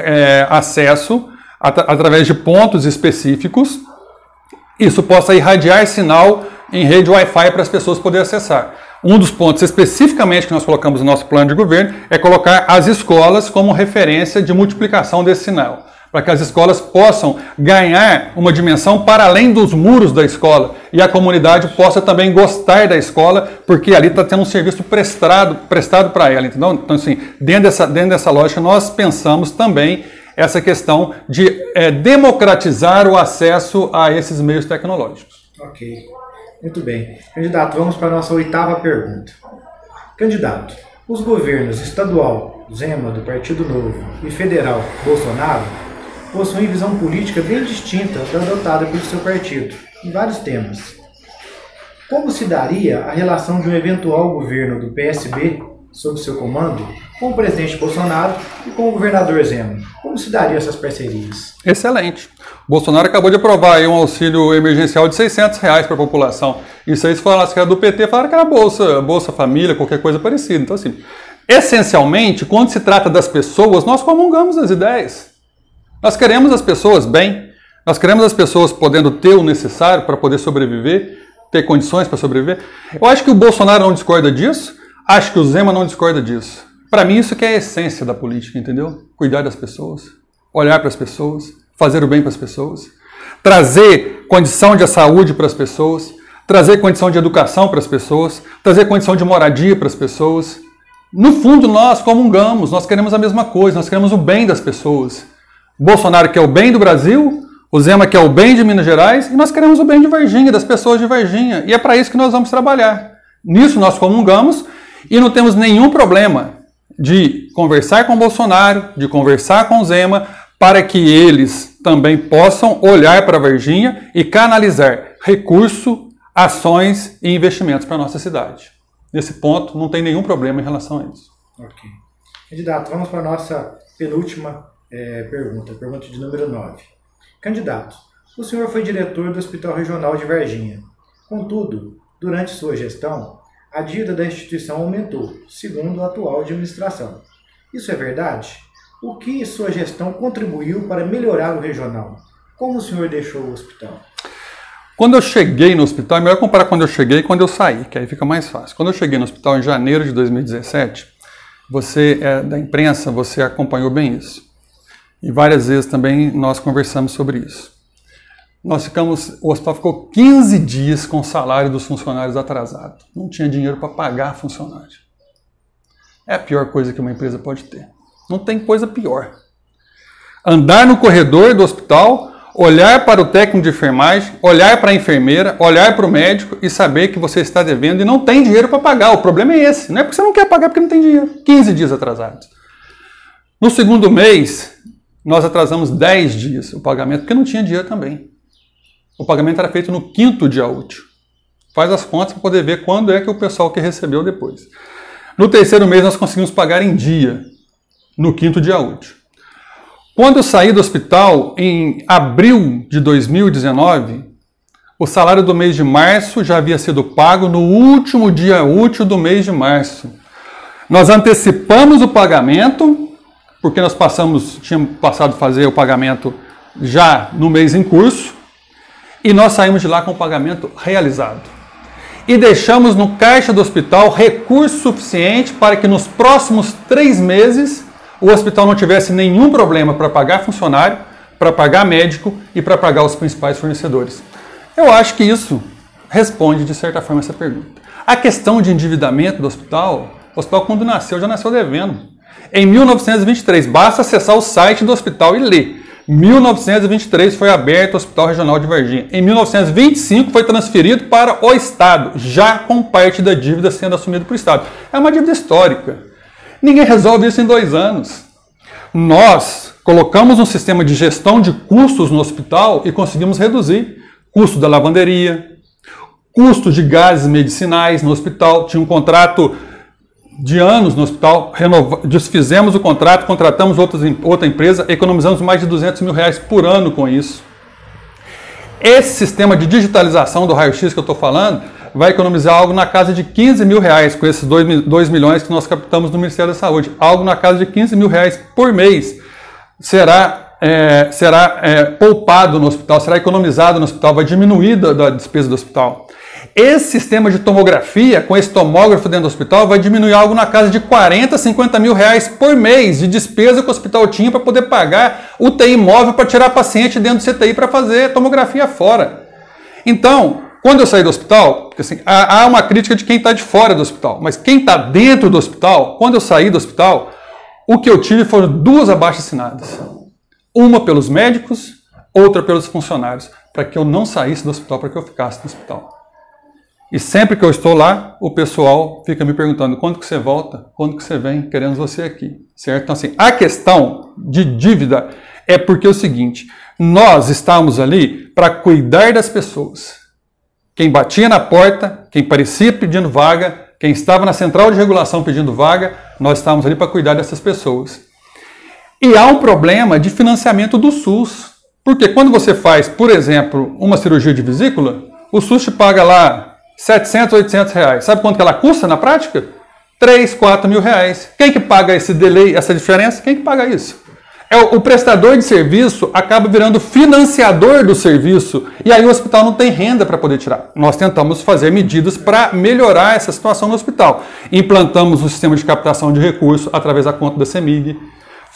acesso através de pontos específicos. Isso possa irradiar sinal em rede Wi-Fi para as pessoas poderem acessar. Um dos pontos especificamente que nós colocamos no nosso plano de governo é colocar as escolas como referência de multiplicação desse sinal, para que as escolas possam ganhar uma dimensão para além dos muros da escola e a comunidade possa também gostar da escola, porque ali está tendo um serviço prestado para ela. Entendeu? Então, assim, dentro dessa lógica, nós pensamos também essa questão de democratizar o acesso a esses meios tecnológicos. Ok, muito bem. Candidato, vamos para a nossa 8ª pergunta. Candidato, os governos estadual, Zema, do Partido Novo, e federal, Bolsonaro, possuem visão política bem distinta da adotada pelo seu partido, em vários temas. Como se daria a relação de um eventual governo do PSB, sob seu comando, com o presidente Bolsonaro e com o governador Zema? Como se dariam essas parcerias? Excelente. O Bolsonaro acabou de aprovar aí um auxílio emergencial de R$600 para a população. Isso aí, se falasse que era do PT, falaram que era Bolsa Família, qualquer coisa parecida. Então, assim, essencialmente, quando se trata das pessoas, nós comungamos as ideias. Nós queremos as pessoas bem, nós queremos as pessoas podendo ter o necessário para poder sobreviver, ter condições para sobreviver. Eu acho que o Bolsonaro não discorda disso, acho que o Zema não discorda disso. Para mim, isso que é a essência da política, entendeu? Cuidar das pessoas, olhar para as pessoas, fazer o bem para as pessoas, trazer condição de saúde para as pessoas, trazer condição de educação para as pessoas, trazer condição de moradia para as pessoas. No fundo, nós comungamos, nós queremos a mesma coisa, nós queremos o bem das pessoas. Bolsonaro quer o bem do Brasil, o Zema quer o bem de Minas Gerais, e nós queremos o bem de Varginha, das pessoas de Varginha. E é para isso que nós vamos trabalhar. Nisso nós comungamos e não temos nenhum problema de conversar com o Bolsonaro, de conversar com o Zema, para que eles também possam olhar para Varginha e canalizar recurso, ações e investimentos para a nossa cidade. Nesse ponto, não tem nenhum problema em relação a isso. Ok. Candidato, vamos para a nossa penúltima pergunta de número 9. Candidato, o senhor foi diretor do Hospital Regional de Varginha. Contudo, durante sua gestão, a dívida da instituição aumentou, segundo a atual administração. Isso é verdade? O que sua gestão contribuiu para melhorar o regional? Como o senhor deixou o hospital? Quando eu cheguei no hospital, é melhor comparar quando eu cheguei e quando eu saí, que aí fica mais fácil. Quando eu cheguei no hospital em janeiro de 2017, você da imprensa, você acompanhou bem isso. E várias vezes também nós conversamos sobre isso. O hospital ficou 15 dias com o salário dos funcionários atrasado. Não tinha dinheiro para pagar funcionário. É a pior coisa que uma empresa pode ter. Não tem coisa pior. Andar no corredor do hospital, olhar para o técnico de enfermagem, olhar para a enfermeira, olhar para o médico e saber que você está devendo e não tem dinheiro para pagar. O problema é esse. Não é porque você não quer pagar, porque não tem dinheiro. 15 dias atrasados. No segundo mês, nós atrasamos 10 dias o pagamento, porque não tinha dinheiro também. O pagamento era feito no 5º dia útil. Faz as contas para poder ver quando é que o pessoal que recebeu depois. No terceiro mês, nós conseguimos pagar em dia, no 5º dia útil. Quando eu saí do hospital, em abril de 2019, o salário do mês de março já havia sido pago no último dia útil do mês de março. Nós antecipamos o pagamento, porque nós tínhamos passado a fazer o pagamento já no mês em curso, e nós saímos de lá com o pagamento realizado. E deixamos no caixa do hospital recurso suficiente para que nos próximos 3 meses o hospital não tivesse nenhum problema para pagar funcionário, para pagar médico e para pagar os principais fornecedores. Eu acho que isso responde, de certa forma, essa pergunta. A questão de endividamento do hospital, o hospital quando nasceu, já nasceu devendo. Em 1923, basta acessar o site do hospital e ler. 1923 foi aberto o Hospital Regional de Varginha. Em 1925 foi transferido para o Estado, já com parte da dívida sendo assumida por Estado. É uma dívida histórica. Ninguém resolve isso em 2 anos. Nós colocamos um sistema de gestão de custos no hospital e conseguimos reduzir custo da lavanderia, custo de gases medicinais no hospital. Tinha um contrato de anos no hospital, desfizemos o contrato, contratamos outra empresa, economizamos mais de R$200 mil por ano com isso. Esse sistema de digitalização do raio-x que eu estou falando vai economizar algo na casa de R$15 mil com esses 2 milhões que nós captamos no Ministério da Saúde. Algo na casa de R$15 mil por mês será poupado no hospital, será economizado no hospital, vai diminuir da despesa do hospital. Esse sistema de tomografia, com esse tomógrafo dentro do hospital, vai diminuir algo na casa de R$40, R$50 mil por mês de despesa que o hospital tinha para poder pagar UTI móvel para tirar paciente dentro do CTI para fazer tomografia fora. Então, quando eu saí do hospital, porque assim, há uma crítica de quem está de fora do hospital, mas quem está dentro do hospital, quando eu saí do hospital, o que eu tive foram 2 abaixo-assinadas. Uma pelos médicos, outra pelos funcionários, para que eu não saísse do hospital, para que eu ficasse no hospital. E sempre que eu estou lá, o pessoal fica me perguntando, quando que você volta? Quando que você vem? Queremos você aqui, certo? Então assim, a questão de dívida é porque é o seguinte, nós estamos ali para cuidar das pessoas. Quem batia na porta, quem parecia pedindo vaga, quem estava na central de regulação pedindo vaga, nós estávamos ali para cuidar dessas pessoas. E há um problema de financiamento do SUS. Porque quando você faz, por exemplo, uma cirurgia de vesícula, o SUS te paga lá R$700, R$800. Sabe quanto que ela custa na prática? R$3, R$4 mil. Quem que paga esse delay, essa diferença? Quem que paga isso? O prestador de serviço acaba virando financiador do serviço e aí o hospital não tem renda para poder tirar. Nós tentamos fazer medidas para melhorar essa situação no hospital. Implantamos um sistema de captação de recursos através da conta da CEMIG.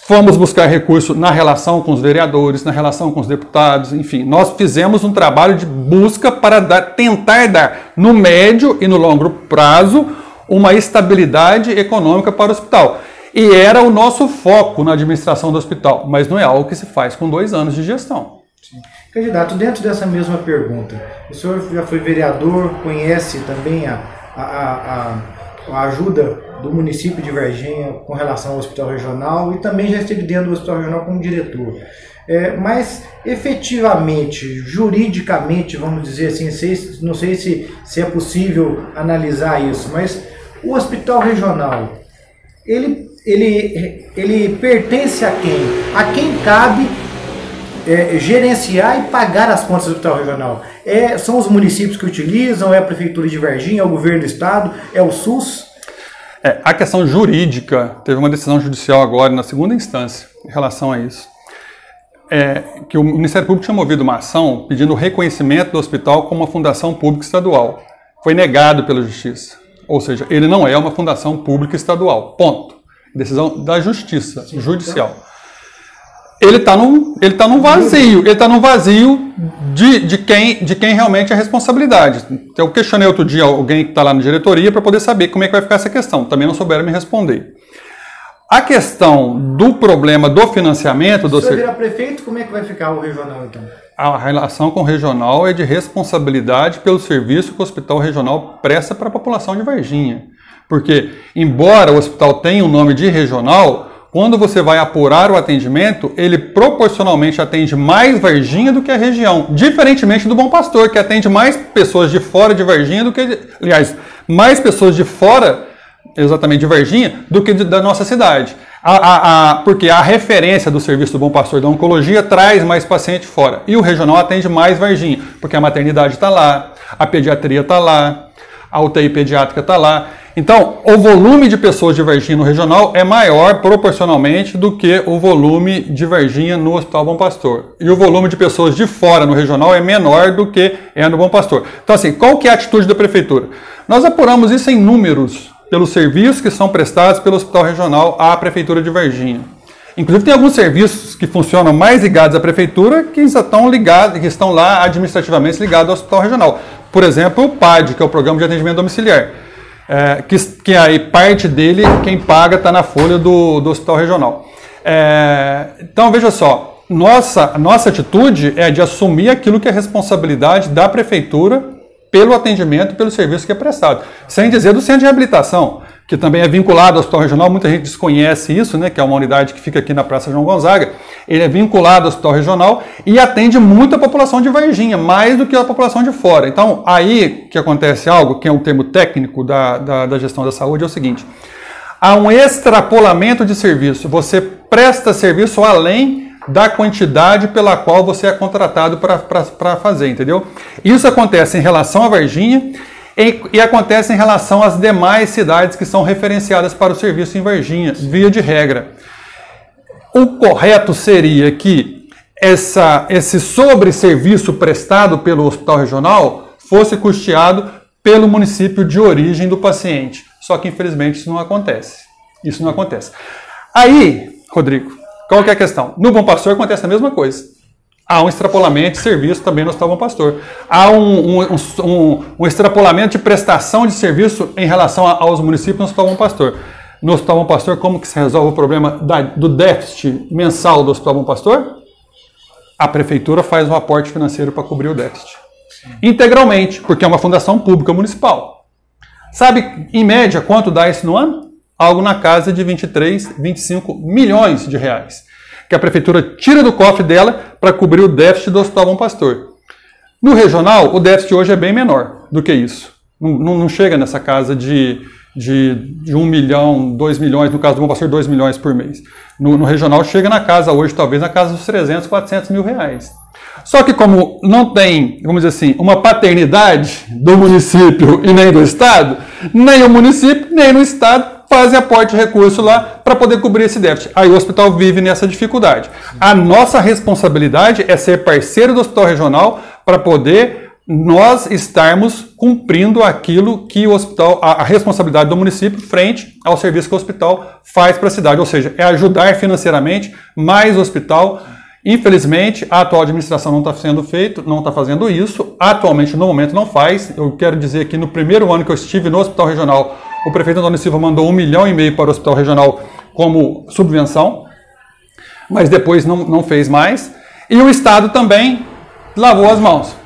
Fomos buscar recurso na relação com os vereadores, na relação com os deputados, enfim. Nós fizemos um trabalho de busca para tentar dar, no médio e no longo prazo, uma estabilidade econômica para o hospital. E era o nosso foco na administração do hospital, mas não é algo que se faz com 2 anos de gestão. Sim. Candidato, dentro dessa mesma pergunta, o senhor já foi vereador, conhece também a ajuda do município de Varginha com relação ao hospital regional e também já esteve dentro do hospital regional como diretor. Mas efetivamente, juridicamente, vamos dizer assim, não sei se é possível analisar isso, mas o hospital regional, ele pertence a quem? A quem cabe gerenciar e pagar as contas do hospital regional? São os municípios que utilizam, é a prefeitura de Varginha, é o governo do estado, é o SUS? A questão jurídica, teve uma decisão judicial agora na segunda instância em relação a isso. Que o Ministério Público tinha movido uma ação pedindo o reconhecimento do hospital como uma fundação pública estadual. Foi negado pela Justiça. Ou seja, ele não é uma fundação pública estadual. Ponto. Decisão da Justiça Judicial. Ele está num vazio. Ele está num vazio de quem realmente é a responsabilidade. Eu questionei outro dia alguém que está lá na diretoria para poder saber como é que vai ficar essa questão. Também não souberam me responder. A questão do problema do financiamento... Se você virar prefeito, como é que vai ficar o regional, então? A relação com o regional é de responsabilidade pelo serviço que o hospital regional presta para a população de Varginha. Porque, embora o hospital tenha o nome de regional, quando você vai apurar o atendimento, ele proporcionalmente atende mais Varginha do que a região. Diferentemente do Bom Pastor, que atende mais pessoas de fora de Varginha do que... Aliás, mais pessoas de fora... exatamente de Varginha, do que da nossa cidade. Porque a referência do serviço do Bom Pastor da oncologia traz mais paciente fora. E o regional atende mais Varginha, porque a maternidade está lá, a pediatria está lá, a UTI pediátrica está lá. Então, o volume de pessoas de Varginha no regional é maior proporcionalmente do que o volume de Varginha no Hospital Bom Pastor. E o volume de pessoas de fora no regional é menor do que é no Bom Pastor. Então, assim, qual que é a atitude da prefeitura? Nós apuramos isso em números pelos serviços que são prestados pelo Hospital Regional à Prefeitura de Varginha. Inclusive tem alguns serviços que funcionam mais ligados à Prefeitura que estão lá administrativamente ligados ao Hospital Regional. Por exemplo, o PAD, que é o Programa de Atendimento Domiciliar, que aí parte dele, quem paga está na folha do Hospital Regional. Então veja só, nossa atitude é de assumir aquilo que é responsabilidade da Prefeitura pelo atendimento, pelo serviço que é prestado. Sem dizer do centro de reabilitação, que também é vinculado ao Hospital Regional, muita gente desconhece isso, né, que é uma unidade que fica aqui na Praça João Gonzaga. Ele é vinculado ao Hospital Regional e atende muito a população de Varginha, mais do que a população de fora. Então, aí que acontece algo, que é um termo técnico da gestão da saúde, é o seguinte: há um extrapolamento de serviço. Você presta serviço além da quantidade pela qual você é contratado para fazer, entendeu? Isso acontece em relação a Varginha e acontece em relação às demais cidades que são referenciadas para o serviço em Varginha, via de regra. O correto seria que esse sobre-serviço prestado pelo Hospital Regional fosse custeado pelo município de origem do paciente. Só que, infelizmente, isso não acontece. Isso não acontece. Aí, Rodrigo, qual que é a questão? No Bom Pastor acontece a mesma coisa. Há um extrapolamento de serviço também no Hospital Bom Pastor. Há um extrapolamento de prestação de serviço em relação aos municípios no Hospital Bom Pastor. No Hospital Bom Pastor, como que se resolve o problema do déficit mensal do Hospital Bom Pastor? A Prefeitura faz um aporte financeiro para cobrir o déficit. Integralmente, porque é uma fundação pública municipal. Sabe, em média, quanto dá isso no ano? Algo na casa de 23, 25 milhões de reais, que a Prefeitura tira do cofre dela para cobrir o déficit do Hospital Bom Pastor. No regional, o déficit hoje é bem menor do que isso. Não chega nessa casa de 1 milhão, 2 milhões, no caso do Bom Pastor, 2 milhões por mês. No regional chega na casa hoje, talvez na casa dos 300, 400 mil reais. Só que como não tem, vamos dizer assim, uma paternidade do município e nem do Estado, nem o município, nem no Estado fazem aporte de recurso lá para poder cobrir esse déficit. Aí o hospital vive nessa dificuldade. A nossa responsabilidade é ser parceiro do Hospital Regional para poder nós estarmos cumprindo aquilo que o hospital, a responsabilidade do município frente ao serviço que o hospital faz para a cidade. Ou seja, é ajudar financeiramente mais o hospital. Infelizmente, a atual administração não está fazendo isso. Atualmente, no momento, não faz. Eu quero dizer que no primeiro ano que eu estive no Hospital Regional, o prefeito Antônio Silva mandou 1,5 milhão para o Hospital Regional como subvenção, mas depois não fez mais. E o Estado também lavou as mãos.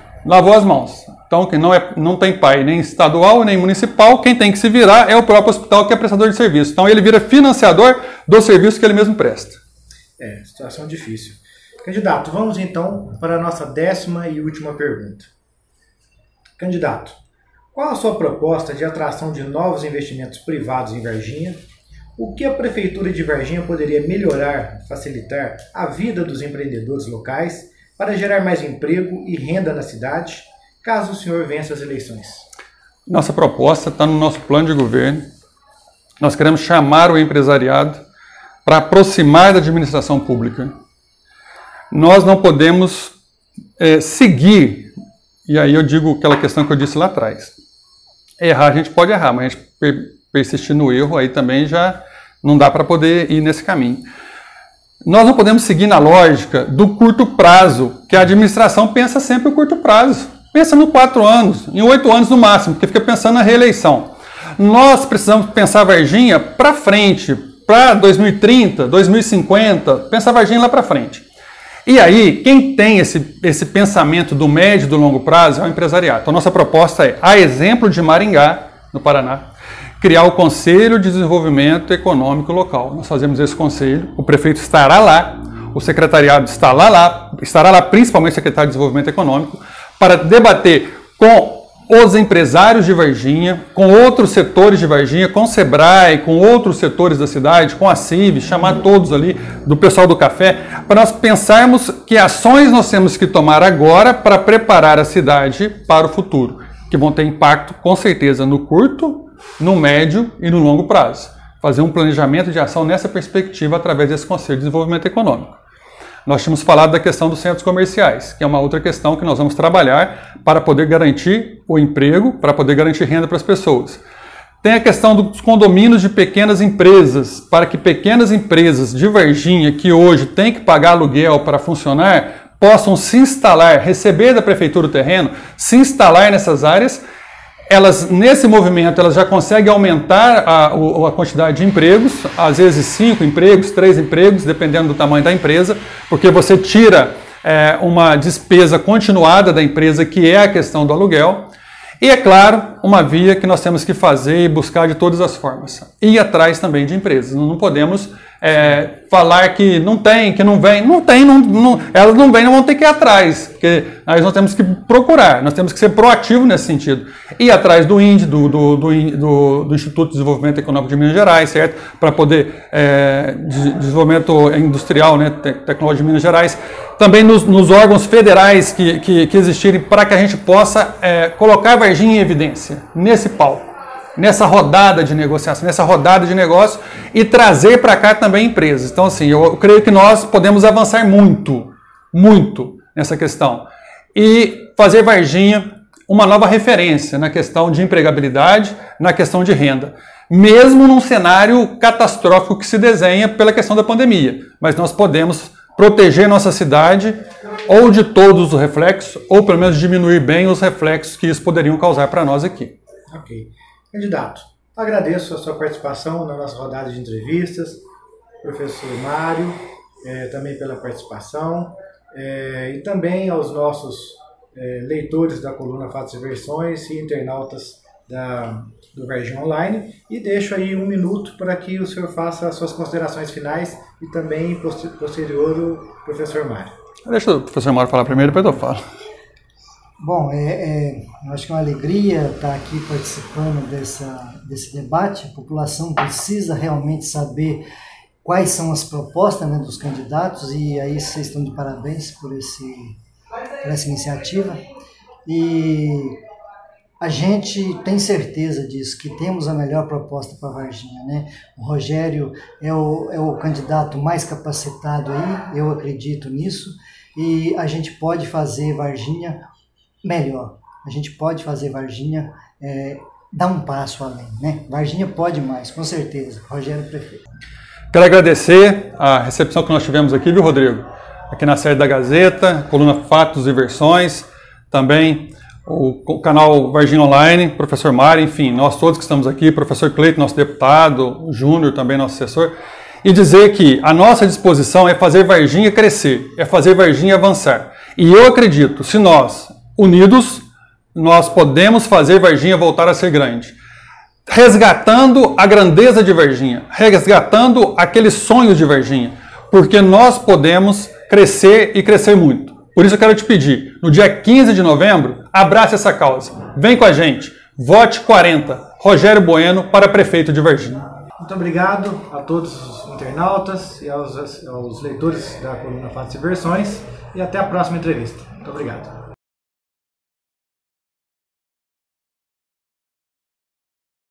Então, quem não tem pai nem estadual nem municipal, quem tem que se virar é o próprio hospital, que é prestador de serviço. Então, ele vira financiador do serviço que ele mesmo presta. Situação difícil. Candidato, vamos então para a nossa 10ª e última pergunta. Candidato, qual a sua proposta de atração de novos investimentos privados em Varginha? O que a Prefeitura de Varginha poderia melhorar, facilitar a vida dos empreendedores locais para gerar mais emprego e renda na cidade, caso o senhor vença as eleições? Nossa proposta está no nosso plano de governo. Nós queremos chamar o empresariado para aproximar da administração pública. Nós não podemos seguir, e aí eu digo aquela questão que eu disse lá atrás. Errar a gente pode errar, mas a gente persistir no erro aí também já não dá para poder ir nesse caminho. Nós não podemos seguir na lógica do curto prazo, que a administração pensa sempre o curto prazo. Pensa no 4 anos, em 8 anos no máximo, porque fica pensando na reeleição. Nós precisamos pensar a Varginha para frente, para 2030, 2050, pensar a Varginha lá para frente. E aí, quem tem esse pensamento do médio e do longo prazo é o empresariado. Então, nossa proposta é, a exemplo de Maringá, no Paraná, criar o Conselho de Desenvolvimento Econômico Local. Nós fazemos esse conselho, o prefeito estará lá, o secretariado estará lá, principalmente o secretário de Desenvolvimento Econômico, para debater com os empresários de Varginha, com outros setores de Varginha, com o Sebrae, com outros setores da cidade, com a CIV, chamar todos ali, do pessoal do café, para nós pensarmos que ações nós temos que tomar agora para preparar a cidade para o futuro, que vão ter impacto, com certeza, no curto, no médio e no longo prazo. Fazer um planejamento de ação nessa perspectiva através desse Conselho de Desenvolvimento Econômico. Nós tínhamos falado da questão dos centros comerciais, que é uma outra questão que nós vamos trabalhar para poder garantir o emprego, para poder garantir renda para as pessoas. Tem a questão dos condomínios de pequenas empresas, para que pequenas empresas de Varginha, que hoje têm que pagar aluguel para funcionar, possam se instalar, receber da prefeitura o terreno, se instalar nessas áreas. Elas, nesse movimento, elas já conseguem aumentar a quantidade de empregos, às vezes 5 empregos, 3 empregos, dependendo do tamanho da empresa, porque você tira uma despesa continuada da empresa, que é a questão do aluguel. E, é claro, uma via que nós temos que fazer e buscar de todas as formas. Ir atrás também de empresas. Não podemos falar que não tem, que não vem. Não tem, elas não vêm, não vão ter que ir atrás. Porque nós temos que procurar, nós temos que ser proativos nesse sentido. Ir atrás do INDE, do Instituto de Desenvolvimento Econômico de Minas Gerais, certo? Para poder, desenvolvimento industrial, né? Tecnológico de Minas Gerais. Também nos órgãos federais que existirem, para que a gente possa colocar a Varginha em evidência, nesse palco, nessa rodada de negociação, nessa rodada de negócio, e trazer para cá também empresas. Então, assim, eu creio que nós podemos avançar muito, muito nessa questão. E fazer Varginha uma nova referência na questão de empregabilidade, na questão de renda. Mesmo num cenário catastrófico que se desenha pela questão da pandemia. Mas nós podemos proteger nossa cidade, ou de todos os reflexos, ou pelo menos diminuir bem os reflexos que isso poderiam causar para nós aqui. Ok. Candidato, agradeço a sua participação na nossa rodada de entrevistas, professor Mário, também pela participação, e também aos nossos leitores da coluna Fatos e Versões e internautas do Varginha Online, e deixo aí 1 minuto para que o senhor faça as suas considerações finais e também posterior o professor Mário. Deixa o professor Mário falar primeiro, depois eu falo. Bom, eu acho que é uma alegria estar aqui participando desse debate. A população precisa realmente saber quais são as propostas, né, dos candidatos, e aí vocês estão de parabéns por essa iniciativa. E a gente tem certeza disso, que temos a melhor proposta para Varginha, né? O Rogério é o candidato mais capacitado aí, eu acredito nisso, e a gente pode fazer Varginha melhor. A gente pode fazer Varginha dar um passo além, né? Varginha pode mais, com certeza. Rogério, prefeito. Quero agradecer a recepção que nós tivemos aqui, viu, Rodrigo? Aqui na sede da Gazeta, coluna Fatos e Versões, também o canal Varginha Online, professor Mário, enfim, nós todos que estamos aqui, professor Cleito, nosso deputado, o Júnior, também nosso assessor, e dizer que a nossa disposição é fazer Varginha crescer, é fazer Varginha avançar. E eu acredito, se nós, unidos, nós podemos fazer Varginha voltar a ser grande. Resgatando a grandeza de Varginha, resgatando aqueles sonhos de Varginha, porque nós podemos crescer e crescer muito. Por isso eu quero te pedir, no dia 15 de novembro, abrace essa causa. Vem com a gente. Vote 40. Rogério Bueno para prefeito de Varginha. Muito obrigado a todos os internautas e aos leitores da coluna Fatos e Versões. E até a próxima entrevista. Muito obrigado.